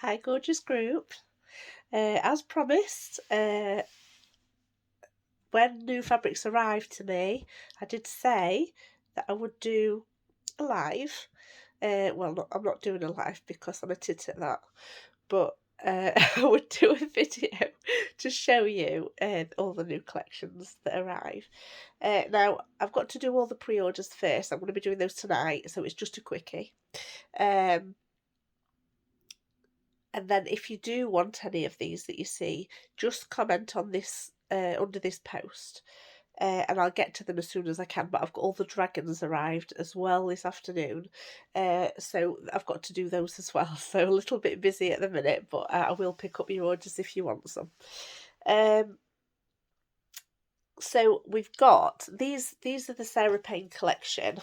Hi, gorgeous group. As promised, when new fabrics arrived to me, I did say that I would do a live. I'm not doing a live because I'm a tit at that, but I would do a video to show you all the new collections that arrive. Now, I've got to do all the pre-orders first. I'm going to be doing those tonight, so it's just a quickie. Um, And then if you do want any of these that you see, just comment on this under this post. And I'll get to them as soon as I can. But I've got all the dragons arrived as well this afternoon. So I've got to do those as well. So a little bit busy at the minute, but I will pick up your orders if you want some. So we've got these are the Sarah Payne collection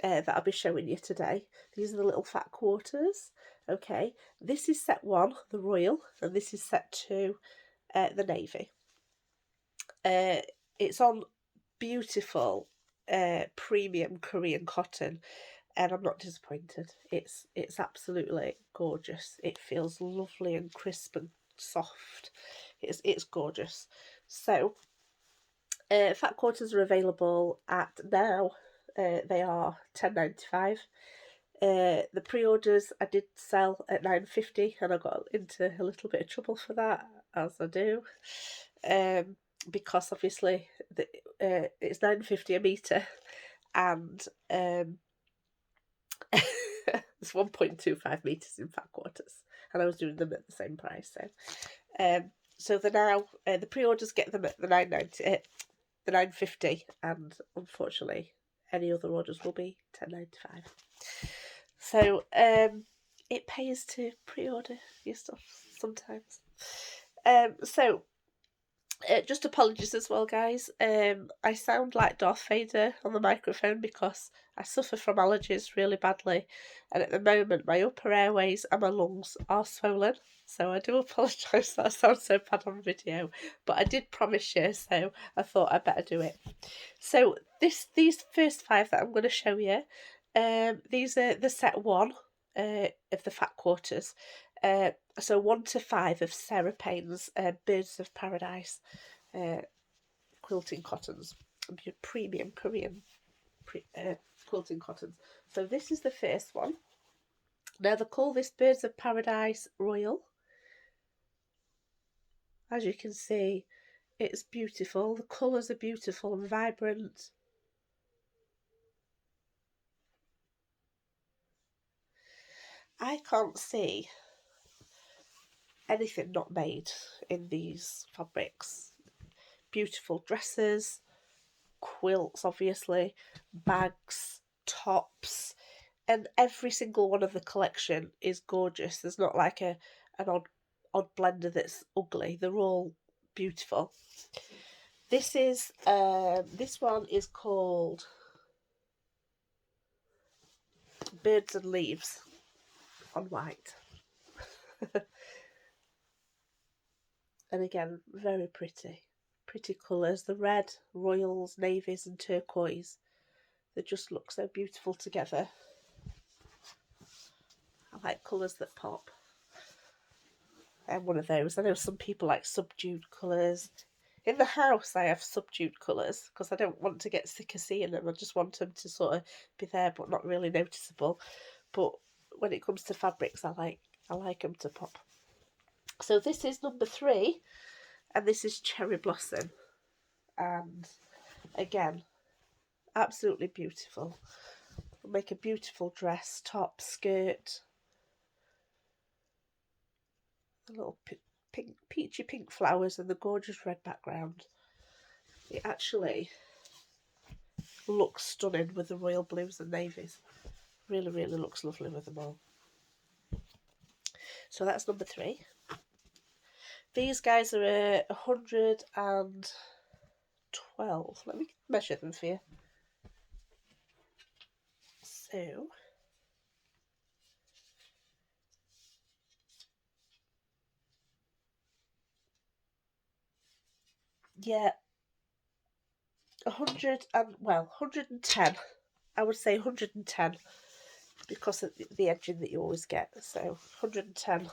that I'll be showing you today. These are the little fat quarters. Okay, this is set 1, the royal, and this is set 2, the navy. It's on beautiful premium Korean cotton, and I'm not disappointed. It's absolutely gorgeous. It feels lovely and crisp and soft. It's gorgeous. So fat quarters are available at now. They are £10.95. The pre-orders I did sell at £9.50, and I got into a little bit of trouble for that, as I do, because obviously it's £9.50 a metre, and it's 1.25 metres in fat quarters, and I was doing them at the same price. So they're now the pre-orders get them at the the £9.50, and unfortunately any other orders will be £10.95. So it pays to pre-order your stuff sometimes. Just apologies as well, guys. I sound like Darth Vader on the microphone because I suffer from allergies really badly, and at the moment my upper airways and my lungs are swollen. So I do apologise that I sound so bad on video, but I did promise you, so I thought I'd better do it. So these first 5 that I'm going to show you, these are the set 1 of the fat quarters. So 1 to 5 of Sarah Payne's Birds of Paradise quilting cottons, premium Korean quilting cottons. So this is the first one. Now they call this Birds of Paradise Royal. As you can see, it's beautiful. The colours are beautiful and vibrant. I can't see anything not made in these fabrics. Beautiful dresses, quilts, obviously, bags, tops, and every single one of the collection is gorgeous. There's not like an odd blender that's ugly. They're all beautiful. This one is called Birds and Leaves on white. And again, very pretty. Pretty colours. The red, royals, navies and turquoise. They just look so beautiful together. I like colours that pop. I'm one of those. I know some people like subdued colours. In the house, I have subdued colours because I don't want to get sick of seeing them. I just want them to sort of be there but not really noticeable. But when it comes to fabrics, I like them to pop. So this is number 3, and this is Cherry Blossom. And again, absolutely beautiful. We'll make a beautiful dress, top, skirt. The little pink, peachy pink flowers and the gorgeous red background. It actually looks stunning with the royal blues and navies. Really, really looks lovely with them all. So that's number 3. These guys are 112. Let me measure them for you. So yeah, 110. I would say 110 because of the edging that you always get. So 110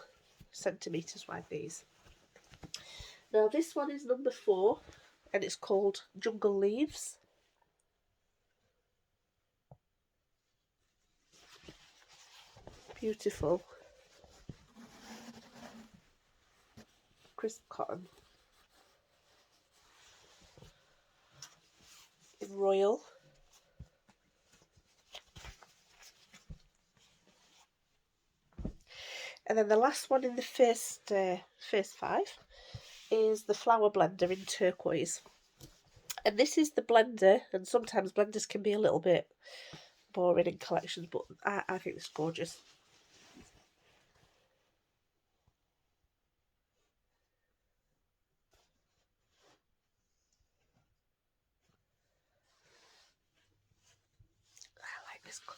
centimetres wide, these. Now this one is number 4 and it's called Jungle Leaves. Beautiful crisp cotton in royal. And then the last one in the first 5 is the flower blender in turquoise. And this is the blender, and sometimes blenders can be a little bit boring in collections, but I think it's gorgeous. I like this colour.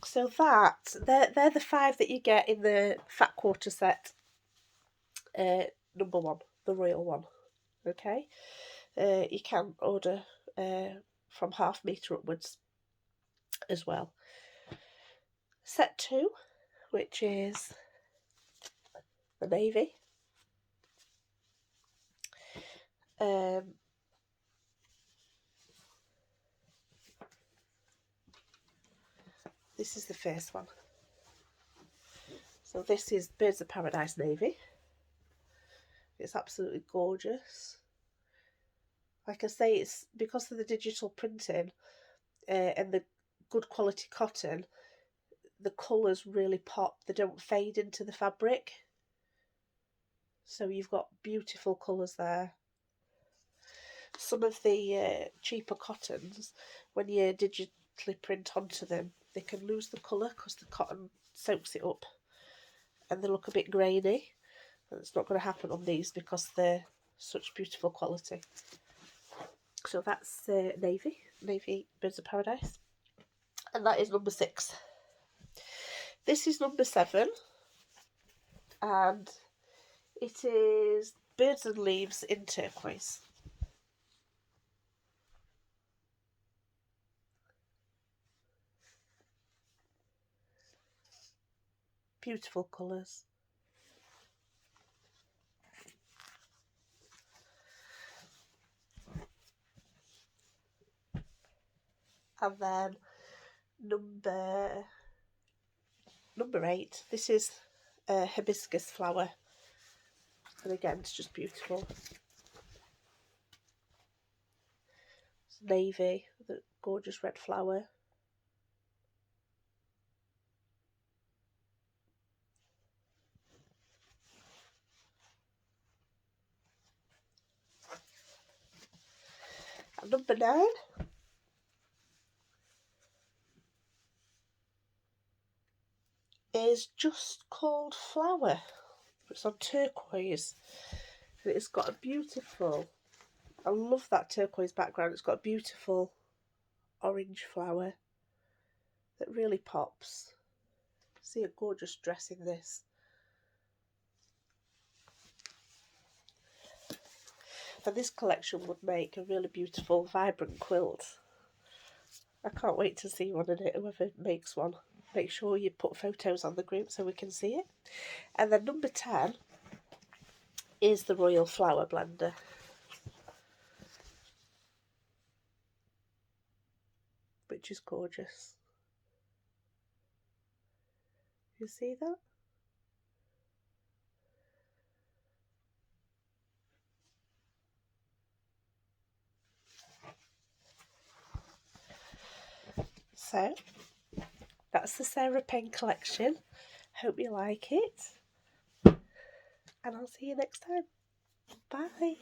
So they're the 5 that you get in the fat quarter set. Number 1, the royal one. Okay, you can order from ½ metre upwards as well. Set 2, which is the navy. This is the first one. So this is Birds of Paradise Navy. It's absolutely gorgeous. Like I say, it's because of the digital printing and the good quality cotton, the colours really pop. They don't fade into the fabric. So you've got beautiful colours there. Some of the cheaper cottons, when you digitally print onto them, they can lose the colour because the cotton soaks it up and they look a bit grainy. And it's not going to happen on these because they're such beautiful quality. So that's Navy Birds of Paradise. And that is number 6. This is number 7. And it is Birds and Leaves in turquoise. Beautiful colours. And then number 8. This is a hibiscus flower. And again, it's just beautiful. It's navy with a gorgeous red flower. And number 9 is just called Flower. It's on turquoise. And it's got a beautiful, I love that turquoise background. It's got a beautiful orange flower that really pops. See a gorgeous dress in this. And this collection would make a really beautiful, vibrant quilt. I can't wait to see one in it, whoever makes one. Make sure you put photos on the group so we can see it. And then number 10 is the Royal Flower Blender. Which is gorgeous. You see that? So, that's the Sarah Payne collection. Hope you like it. And I'll see you next time. Bye.